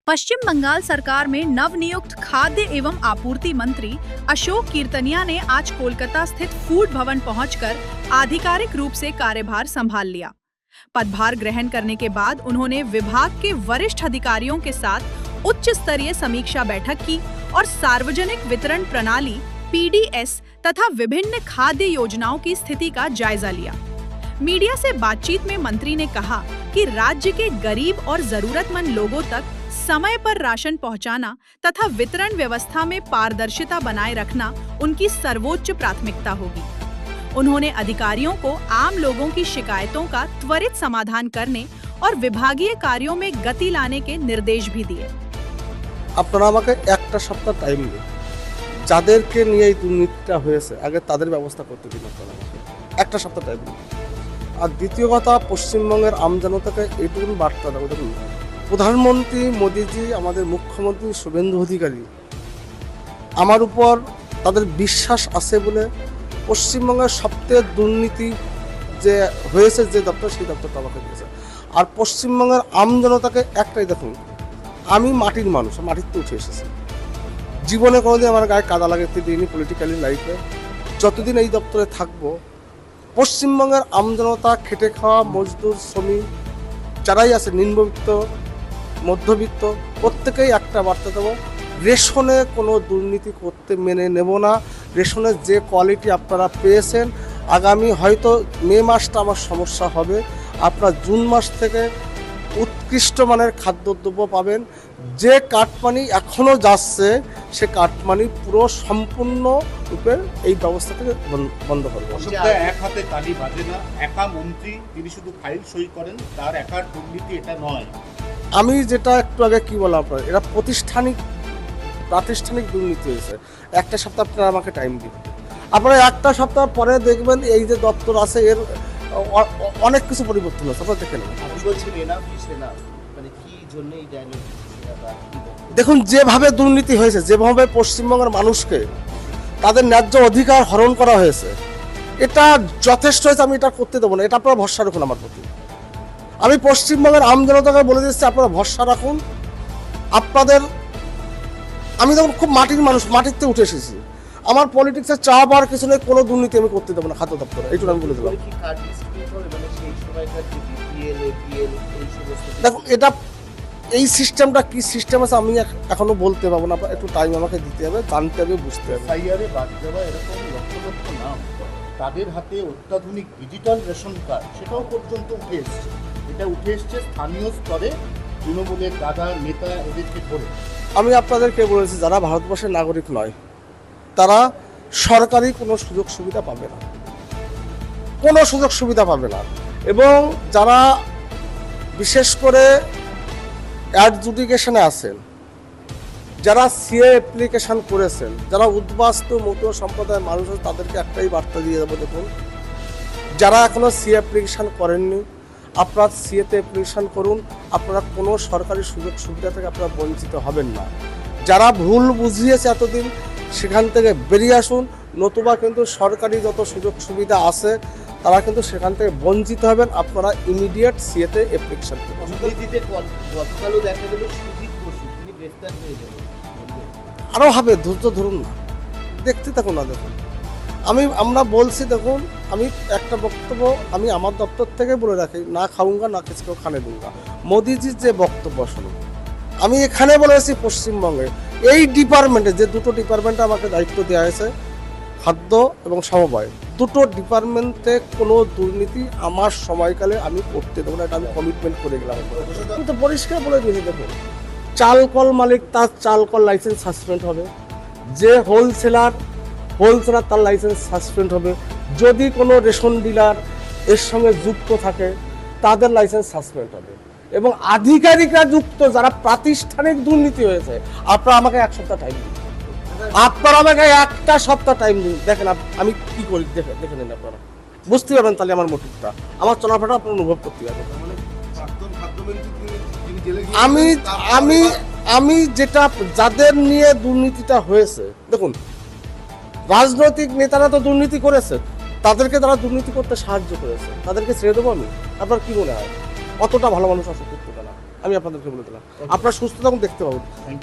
पश्चिम बंगाल सरकार में नवनियुक्त खाद्य एवं आपूर्ति मंत्री अशोक कीर्तनिया ने आज कोलकाता स्थित फूड भवन पहुंचकर आधिकारिक रूप से कार्यभार संभाल लिया। पदभार ग्रहण करने के बाद उन्होंने विभाग के वरिष्ठ अधिकारियों के साथ उच्च स्तरीय समीक्षा बैठक की और सार्वजनिक वितरण प्रणाली (पीडीएस) तथा विभिन्न खाद्य योजनाओं की स्थिति का जायजा लिया। मीडिया से बातचीत में मंत्री ने कहा कि राज्य के गरीब और जरूरतमंद लोगों तक समय पर राशन पहुंचाना तथा वितरण व्यवस्था में पारदर्शिता बनाए रखना उनकी सर्वोच्च प्राथमिकता होगी। उन्होंने अधिकारियों को आम लोगों की शिकायतों का त्वरित समाधान करने और विभागीय कार्यों में गति लाने के निर्देश भी दिए। আপনারা আমাকে একটা সপ্তাহ টাইম দিন, যাদেরকে নিয়ে এই দুর্নীতিটা হয়েছে আগে তাদের ব্যবস্থা করতে দিন। আপনারা আমাকে একটা সপ্তাহ টাইম দিন। আর দ্বিতীয় কথা, পশ্চিমবঙ্গের আমজনতাকে এইটুকু বার্তা দেবো। দেখুন, প্রধানমন্ত্রী মোদিজি, আমাদের মুখ্যমন্ত্রী শুভেন্দু অধিকারী আমার উপর তাদের বিশ্বাস আছে বলে পশ্চিমবঙ্গের সবচেয়ে দুর্নীতি যে হয়েছে যে দপ্তর, সেই দপ্তরটা আমাকে দিয়েছে। আর পশ্চিমবঙ্গের আমজনতাকে একটাই, দেখুন আমি মাটির মানুষ, মাটিতে উঠে এসেছি, জীবনে কোনোদিন আমার গায়ে কাদা লাগাতে দিইনি পলিটিক্যালি লাইফে। যতদিন এই দপ্তরে থাকবো, পশ্চিমবঙ্গের আমজনতা, খেটে খাওয়া মজদুর, শ্রমিক যারাই আছে, নিম্নবিত্ত, মধ্যবিত্ত, প্রত্যেকেই একটা বার্তা দেবো, রেশনে কোনো দুর্নীতি করতে মেনে নেব না। রেশনের যে কোয়ালিটি আপনারা পেয়েছেন, আগামী হয়তো মে মাসটা আমার সমস্যা হবে, আপনারা জুন মাস থেকে উৎকৃষ্ট মানের খাদ্যদ্রব্য পাবেন। যে কাটমানি এখনও যাচ্ছে, সে কাটমানি পুরো সম্পূর্ণ রূপে এই ব্যবস্থা থেকে বন্ধ করবে। এক হাতে তালি বাজে না, একা মন্ত্রী তিনি শুধু ফাইল সই করেন, তার একার দুর্নীতি এটা নয়। আমি যেটা একটু আগে কি বললাম, আপনার এটা প্রাতিষ্ঠানিক দুর্নীতি হয়েছে। একটা সপ্তাহ আপনারা আমাকে টাইম দিন, আপনারা একটা সপ্তাহ পরে দেখবেন এই যে দপ্তর আছে এর অনেক কিছু পরিবর্তন হচ্ছে, আপনারা দেখে নেবেন। দেখুন, যেভাবে দুর্নীতি হয়েছে, যেভাবে পশ্চিমবঙ্গের মানুষকে তাদের ন্যায্য অধিকার হরণ করা হয়েছে, এটা যথেষ্ট হয়েছে। আমি এটা করতে দেবো না, এটা আপনারা ভরসা রাখুন আমার প্রতি। আমি পশ্চিমবঙ্গের আমজনতাকে বলে দিচ্ছি, আপনারা ভরসা রাখুন। আমি তখন খুব মাটির মানুষ, মাটিতে উঠে এসেছি। আমার পলিটিক্সের চা পাওয়ার কিছু নেই, কোনো দুর্নীতি আমি করতে দেবো না খাদ্য দপ্তরে, এইটুকু আমি বলে দিলাম। দেখুন, এটা এই সিস্টেমটা কি সিস্টেম আছে আমি এখনো বলতে পারবো না, একটু টাইম আমাকে দিতে হবে, জানতে হবে, বুঝতে হবে। বাদ দেওয়া এরকম লক্ষ লক্ষ নাম, তাদের হাতে অত্যাধুনিক ডিজিটাল রেশন কার্ড, সেটাও পর্যন্ত উঠে এসছে। এটা উঠে এসছে স্থানীয় স্তরে তৃণমূলের দাদা নেতা এদেরকে ধরে। আমি আপনাদেরকে বলেছি, যারা ভারতবর্ষের নাগরিক নয় তারা সরকারি কোনো সুযোগ সুবিধা পাবে না, কোনো সুযোগ সুবিধা পাবে না। এবং যারা বিশেষ করে অ্যাডজুডিকেশনে আছেন, যারা সিএ অ্যাপ্লিকেশন করেছেন, যারা উদ্বাস্তু মতুয়া সম্প্রদায়ের মানুষ আছে, তাদেরকে একটাই বার্তা দিয়ে দেবো। দেখুন, যারা এখনও সিএ অ্যাপ্লিকেশন করেননি, আপনারা সিএতে অ্যাপ্লিকেশন করুন। আপনারা কোনো সরকারি সুযোগ সুবিধা থেকে আপনারা বঞ্চিত হবেন না। যারা ভুল বুঝিয়েছে এতদিন, সেখান থেকে বেরিয়ে আসুন, নতুবা কিন্তু সরকারি যত সুযোগ সুবিধা আছে তারা কিন্তু সেখান থেকে বঞ্চিত হবেন। আপনারা ইমিডিয়েট সিএতে অ্যাপ্লিকেশন করুন। আরও হবে, ধৈর্য ধরুন না, দেখতে থাকুন না। দেখুন, আমরা বলছি, দেখুন আমি একটা বক্তব্য আমি আমার দপ্তর থেকে বলে রাখি, না খাউঙ্গা না কিছু খানে দুঙ্গা। মোদিজির যে বক্তব্য শুনুন, আমি এখানে বলেছি পশ্চিমবঙ্গে এই ডিপার্টমেন্টে, যে দুটো ডিপার্টমেন্টে আমাকে দায়িত্ব দেওয়া হয়েছে, খাদ্য এবং সমবায়, দুটো ডিপার্টমেন্টে কোনো দুর্নীতি আমার সময়কালে আমি করতে দেবো না, এটা আমি কমিটমেন্ট করে গেলাম। আমি তো পরিষ্কার বলে দিয়েছি, দেখুন চালকল মালিক তার চালকল লাইসেন্স সাসপেন্ড হবে, যে হোলসেলার তার লাইসেন্স সাসপেন্ড হবে, যদি কোনো রেশন ডিলার এর সঙ্গে যুক্ত থাকে তাদের লাইসেন্স সাসপেন্ড হবে, এবং আধিকারিকরা যুক্ত যারা প্রাতিষ্ঠানিক দুর্নীতি হয়েছে, আপনারা আমাকে এক সপ্তাহ টাইম দিন, আপনারা আমাকে একটা সপ্তাহ টাইম দিন। দেখেন আমি কি করি, দেখে নিন, আপনারা বুঝতে পারবেন তাহলে আমার মোটিভটা, আমার চলাফেরা আপনারা অনুভব করতে পারবেন। আমি যেটা যাদের নিয়ে দুর্নীতিটা হয়েছে, দেখুন রাজনৈতিক নেতারা তো দুর্নীতি করেছে, তাদেরকে তারা দুর্নীতি করতে সাহায্য করেছে, তাদেরকে ছেড়ে দেবো আমি? আপনার কি মনে হয় অতটা ভালো মানুষ আসলে করতে পারে না? আমি আপনাদেরকে বলে দিলাম। আপনারা সুস্থ থাকুন, দেখতে পাবেন। Thank you.